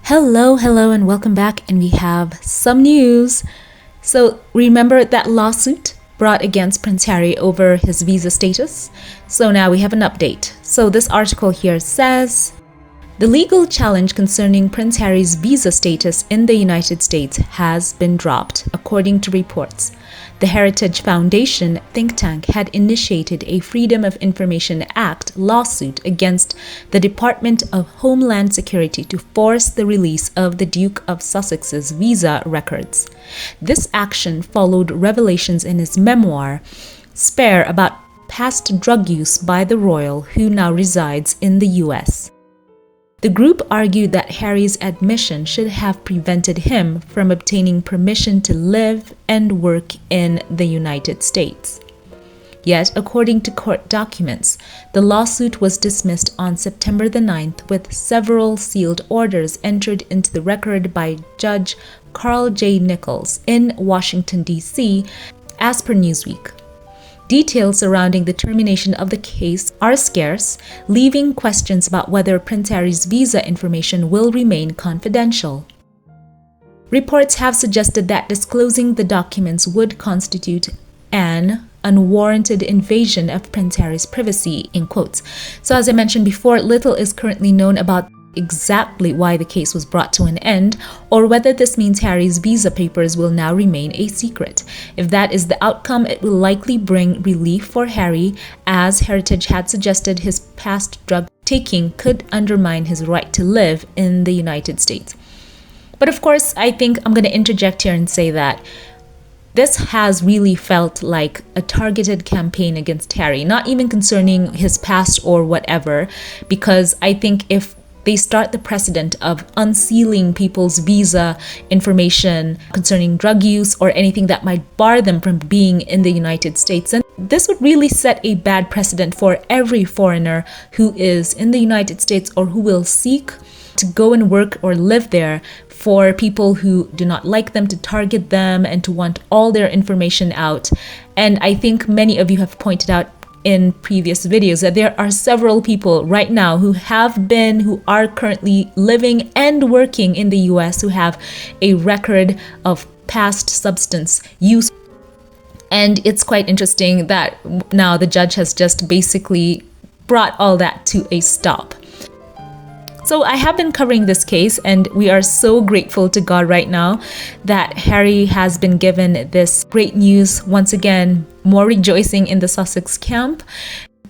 Hello, and welcome back. And we have some news. So, remember that lawsuit brought against Prince Harry over his visa status? So, now we have an update. So, this article here says the legal challenge concerning Prince Harry's visa status in the United States has been dropped, according to reports. The Heritage Foundation think tank had initiated a Freedom of Information Act lawsuit against the Department of Homeland Security to force the release of the Duke of Sussex's visa records. This action followed revelations in his memoir, Spare, about past drug use by the royal, who now resides in the US. The group argued that Harry's admission should have prevented him from obtaining permission to live and work in the United States. Yet, according to court documents, the lawsuit was dismissed on September the 9th with several sealed orders entered into the record by Judge Carl J. Nichols in Washington, D.C., as per Newsweek. Details surrounding the termination of the case are scarce, leaving questions about whether Prince Harry's visa information will remain confidential. Reports have suggested that disclosing the documents would constitute an unwarranted invasion of Prince Harry's privacy, in quotes. So as I mentioned before, little is currently known about exactly why the case was brought to an end, or whether this means Harry's visa papers will now remain a secret. If that is the outcome, it will likely bring relief for Harry, as Heritage had suggested his past drug taking could undermine his right to live in the United States. But of course, I think I'm going to interject here and say that this has really felt like a targeted campaign against Harry, not even concerning his past or whatever, because I think if they start the precedent of unsealing people's visa information concerning drug use or anything that might bar them from being in the United States. And this would really set a bad precedent for every foreigner who is in the United States or who will seek to go and work or live there, for people who do not like them to target them and to want all their information out. And I think many of you have pointed out in previous videos that there are several people right now who are currently living and working in the US who have a record of past substance use. And it's quite interesting that now the judge has just basically brought all that to a stop. So I have been covering this case, and we are so grateful to God right now that Harry has been given this great news. Once again, more rejoicing in the Sussex camp.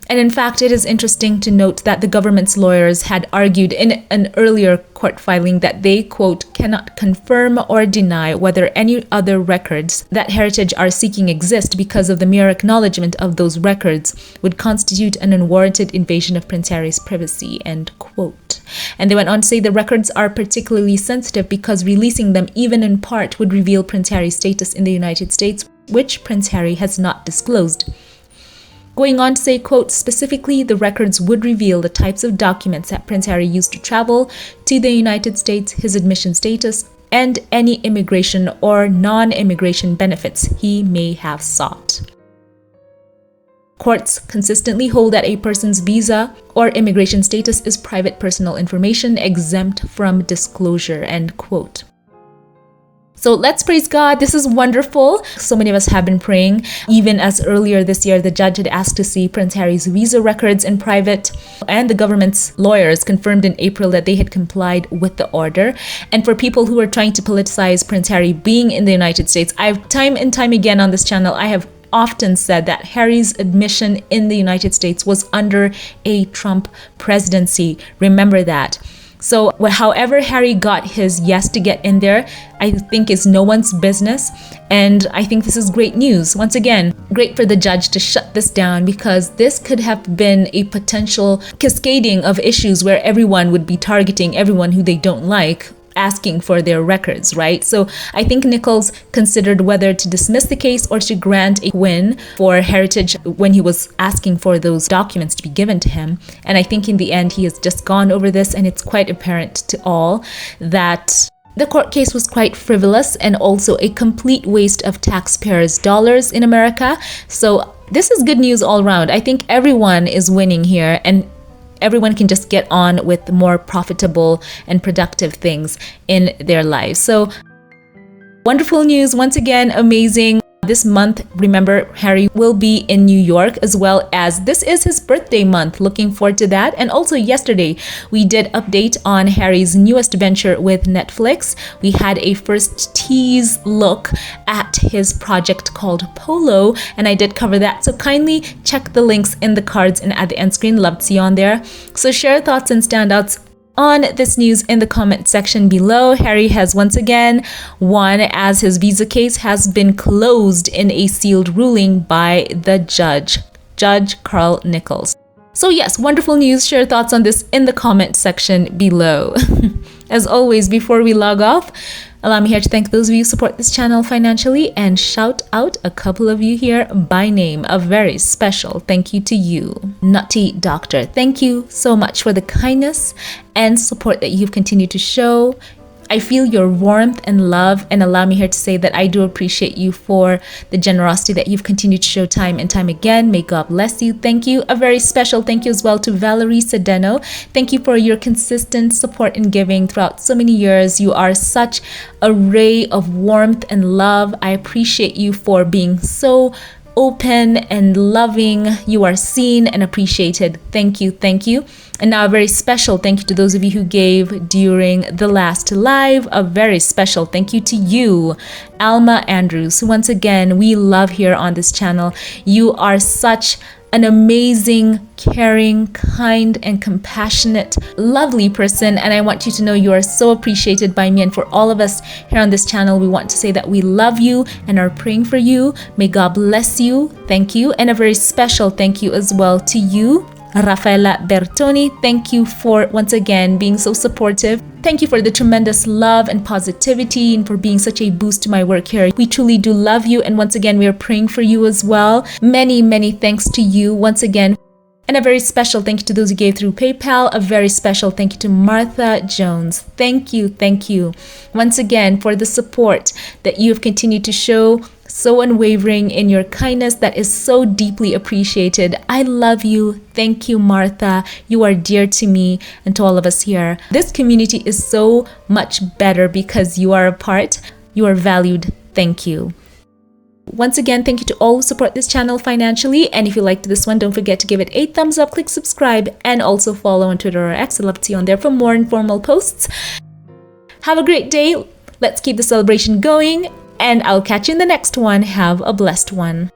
And in fact, it is interesting to note that the government's lawyers had argued in an earlier court filing that they, quote, cannot confirm or deny whether any other records that Heritage are seeking exist, because of the mere acknowledgement of those records would constitute an unwarranted invasion of Prince Harry's privacy, end quote. And they went on to say the records are particularly sensitive because releasing them even in part would reveal Prince Harry's status in the United States, which Prince Harry has not disclosed. Going on to say, quote, specifically, the records would reveal the types of documents that Prince Harry used to travel to the United States, his admission status, and any immigration or non-immigration benefits he may have sought. Courts consistently hold that a person's visa or immigration status is private personal information exempt from disclosure, end quote. So let's praise God. This is wonderful. So many of us have been praying. Even as earlier this year, the judge had asked to see Prince Harry's visa records in private, and the government's lawyers confirmed in April that they had complied with the order. And for people who are trying to politicize Prince Harry being in the United States, I've time and time again on this channel, I have often said that Harry's admission in the United States was under a Trump presidency. Remember that. So however Harry got his yes to get in there, I think is no one's business. And I think this is great news. Once again, great for the judge to shut this down, because this could have been a potential cascading of issues where everyone would be targeting everyone who they don't like, asking for their records, right? So I think Nichols considered whether to dismiss the case or to grant a win for Heritage when he was asking for those documents to be given to him. And I think in the end, he has just gone over this, and it's quite apparent to all that the court case was quite frivolous and also a complete waste of taxpayers' dollars in America. So this is good news all around. I think everyone is winning here, and everyone can just get on with more profitable and productive things in their lives. So wonderful news once again, amazing. This month, remember, Harry will be in New York, as well as this is his birthday month. Looking forward to that. And also yesterday, we did update on Harry's newest venture with Netflix. We had a first tease look at his project called Polo, and I did cover that. So kindly check the links in the cards and at the end screen. Love to see you on there. So share thoughts and standouts on this news in the comment section below. Harry has once again won, as his visa case has been closed in a sealed ruling by the Judge Carl Nichols. So yes, wonderful news. Share thoughts on this in the comment section below. As always, before we log off, allow me here to thank those of you who support this channel financially and shout out a couple of you here by name. A very special thank you to you. Nutty Doctor, thank you so much for the kindness and support that you've continued to show. I feel your warmth and love, and allow me here to say that I do appreciate you for the generosity that you've continued to show time and time again. May God bless you. Thank you. A very special thank you as well to Valerie Sedeno. Thank you for your consistent support and giving throughout so many years. You are such a ray of warmth and love. I appreciate you for being so open and loving. You are seen and appreciated. Thank you. Thank you. And now a very special thank you to those of you who gave during the last live. A very special thank you to you, Alma Andrews, who once again we love here on this channel. You are such an amazing, caring, kind, and compassionate, lovely person. And I want you to know you are so appreciated by me and for all of us here on this channel. We want to say that we love you and are praying for you. May God bless you. Thank you. And a very special thank you as well to you, Rafaela Bertoni. Thank you for once again being so supportive. Thank you for the tremendous love and positivity and for being such a boost to my work here. We truly do love you, and once again we are praying for you as well. Many thanks to you once again. And a very special thank you to those who gave through PayPal. A very special thank you to Martha Jones. Thank you once again for the support that you have continued to show. So unwavering in your kindness. That is so deeply appreciated. I love you. Thank you, Martha. You are dear to me and to all of us here. This community is so much better because you are a part. You are valued. Thank you. Once again, thank you to all who support this channel financially. And if you liked this one, don't forget to give it a thumbs up, click subscribe, and also follow on Twitter or X. I'd love to see you on there for more informal posts. Have a great day. Let's keep the celebration going. And I'll catch you in the next one. Have a blessed one.